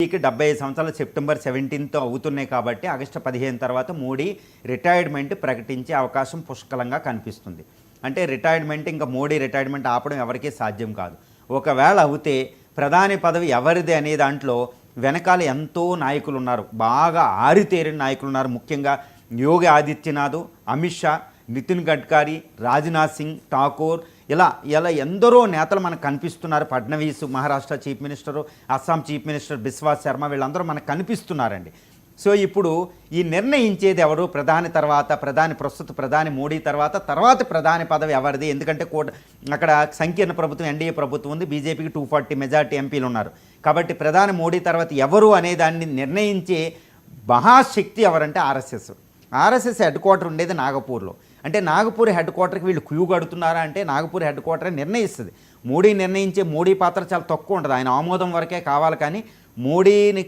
మోడీకి 75 సంవత్సరాలు సెప్టెంబర్ 17తో అవుతున్నాయి కాబట్టి ఆగస్టు 15 తర్వాత మోడీ రిటైర్మెంట్ ప్రకటించే అవకాశం పుష్కలంగా కనిపిస్తుంది. అంటే రిటైర్మెంట్ ఇంకా మోడీ రిటైర్మెంట్ ఆపడం ఎవరికీ సాధ్యం కాదు. ఒకవేళ అవుతే ప్రధాని పదవి ఎవరిది అనే దాంట్లో వెనకాల ఎంతో నాయకులు ఉన్నారు, బాగా ఆరితేరిన నాయకులు ఉన్నారు. ముఖ్యంగా యోగి ఆదిత్యనాథ్, అమిత్ షా, నితిన్ గడ్కరీ, రాజ్నాథ్ సింగ్, ఠాకూర్ ఇలా ఎందరో నేతలు మనకు కనిపిస్తున్నారు. Fadnavis Maharashtra chief minister, Assam chief minister Biswas Sharma వీళ్ళందరూ మనకు కనిపిస్తున్నారండి. సో ఇప్పుడు ఈ నిర్ణయించేది ఎవరు? ప్రస్తుత ప్రధాని మోడీ తర్వాత ప్రధాని పదవి ఎవరిది? ఎందుకంటే అక్కడ సంకీర్ణ ప్రభుత్వం ఎన్డీఏ ప్రభుత్వం ఉంది, బీజేపీకి 240 మెజార్టీ ఎంపీలు ఉన్నారు. కాబట్టి ప్రధాని మోడీ తర్వాత ఎవరు అనే దాన్ని నిర్ణయించే మహాశక్తి ఎవరంటే ఆర్ఎస్ఎస్ హెడ్ క్వార్టర్ ఉండేది నాగపూర్లో. అంటే నాగపూర్ హెడ్ క్వార్టర్కి వీళ్ళు క్యూ కడుతున్నారా అంటే నాగపూర్ హెడ్ క్వార్టరే నిర్ణయిస్తుంది. మోడీ పాత్ర చాలా తక్కువ ఉంటుంది, ఆయన ఆమోదం వరకే కావాలి. కానీ మోడీని